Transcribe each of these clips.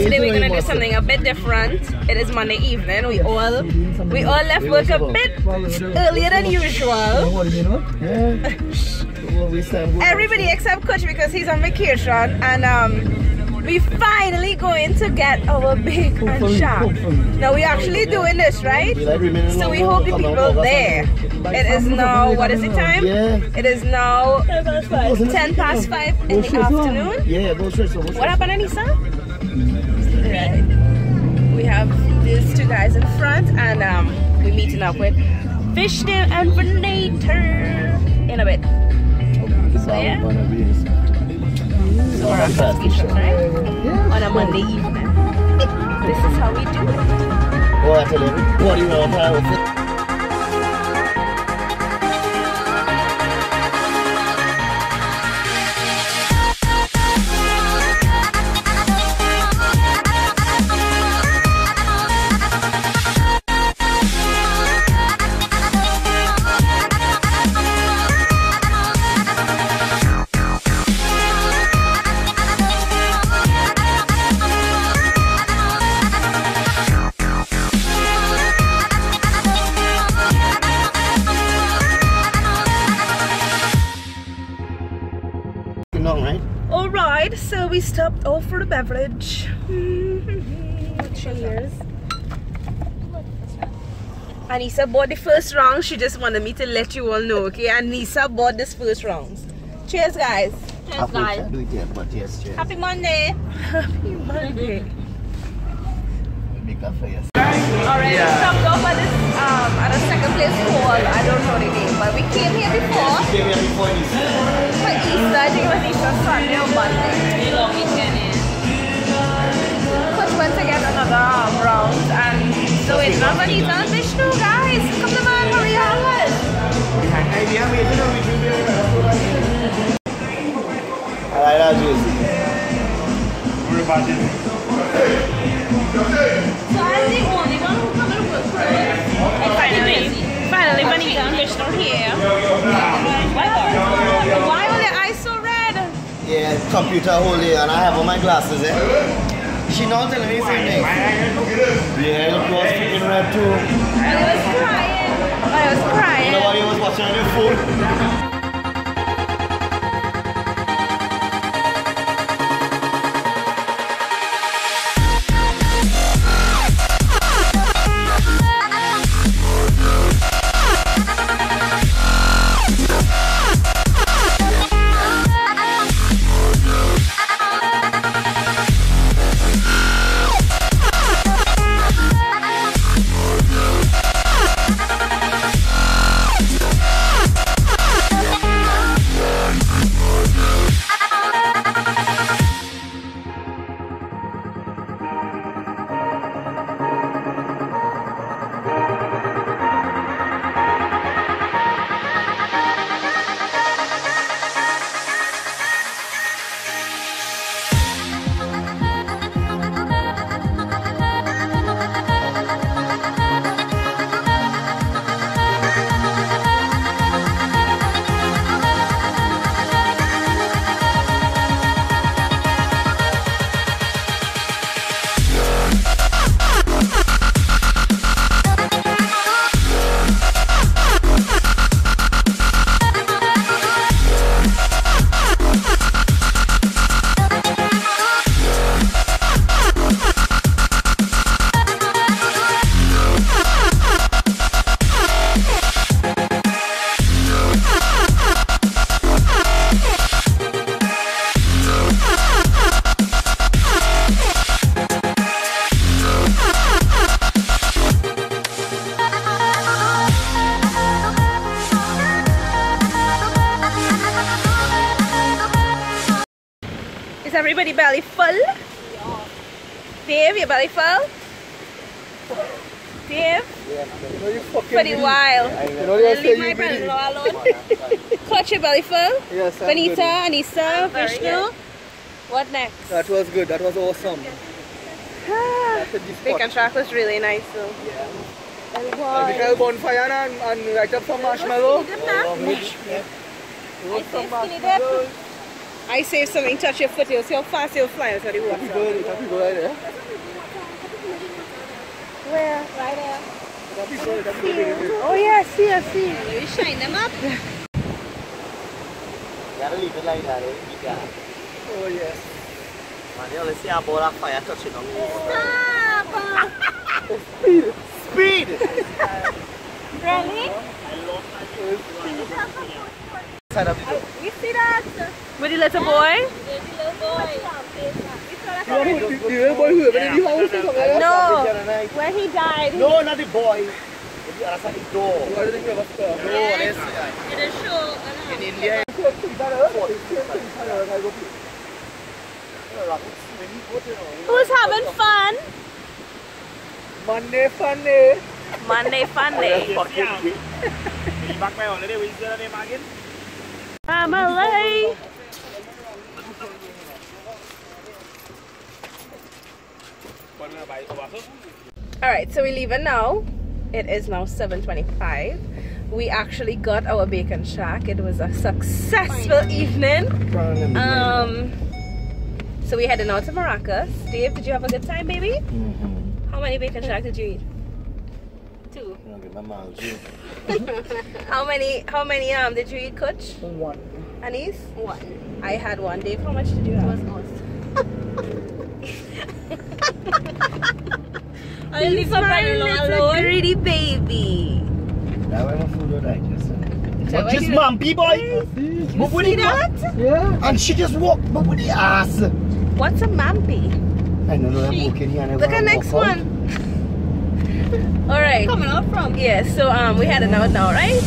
today we're gonna do something a bit different. It is Monday evening. We all left work a bit earlier than usual. Everybody except Coach because he's on vacation, and we finally going to get our bake and shop. Now we're actually doing this, right? So we hope the people there. It is now, what is the time? It is now 10 past 5 in the afternoon. What happened, Anissa? Right. We have these two guys in front, and we're meeting up with Funday and Funday in a bit. So yeah. So we're on vacation, right? On a Monday evening. This is how we do it. Oh, I tell you, what do you know? Alright, so we stopped off for the beverage. Cheers. Anissa bought the first round. She just wanted me to let you all know, okay? Anissa bought this first round. Cheers, guys. Cheers, guys. Happy Monday. Happy Monday. Alright, we stopped off at this at a second place called, I don't know the name, but we came here before. For Easter, I think it was Easter Sunday or Monday. Long weekend, Coach went to get another round, and so it's not Vanita and Vishnu, guys. Come to man, hurry on. I like that jersey. So I'm the only one who come and work for it. And finally Vanita and Vishnu here. Why are your eyes so red? Yeah, computer whole day, and I have on my glasses, She not telling me same thing. Yeah, look, was freaking red too. I was crying. You know what, he was watching on your phone. Is everybody belly full? Yeah. Dave, your belly full? Dave? Yeah, pretty wild. Leave my brother-in-law alone. Coach, your belly full? Yes, Vanita, Anissa, Vishnu. What next? That was good. That was awesome. Bacon track was really nice though. Yeah. The bonfire and light up some marshmallow. I saved something, touch your foot, you'll see how fast you'll fly out of the water. Good, Oh yeah, I see. You shine them up. You gotta leave it like that, eh? Oh yes. Man, you only see a ball of fire touching on me. Stop! Speed! Really? Side of the door. You see that? With the little boy? The little boy. The little boy who in the house or something? No. Where he died. No, not the boy. The other side of the door. Why do you think we have a star? No, this It is show. in India. Who's having fun? Monday fun day. Monday fun day. Family. Alright, so we're leaving now. It is now 7:25. We actually got our bacon shack. It was a successful evening. So we heading out to Maracas. Dave, did you have a good time, baby? How many bacon shack did you eat? 2. How many did you eat, Coach? 1. Anise? 1. I had 1. Dave, how much did you have? I leave my little greedy baby. That was a food or digest. So But just mumpy boy. You see that? Yeah. And she just walked but with the ass. What's a mampy? I don't know I'm walking here and Look at next one. Alright. Coming out from. Yeah, so we heading out now, right?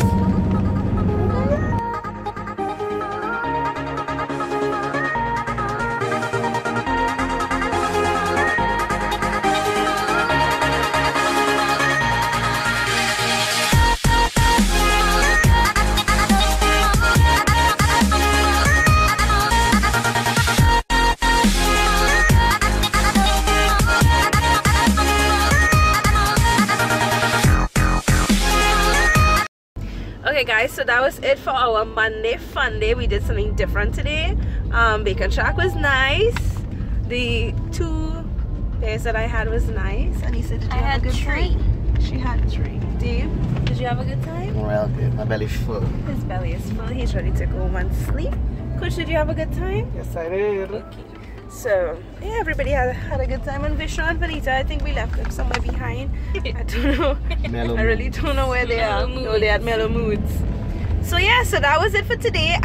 Okay guys, so that was it for our Monday fun day. We did something different today. Bacon shack was nice. The 2 pairs that I had was nice. And he said, did you have a good 3. time? She had 3. Dave, did you have a good time? Well, good. My belly's full. His belly is full. He's ready to go home and sleep. Coach, did you have a good time? Yes, I did. Okay. So, yeah, everybody had a good time. And Vishnu and Vanita, I think we left them somewhere behind. I don't know. I really don't know where they are. No, they had mellow moods. So, yeah, so that was it for today.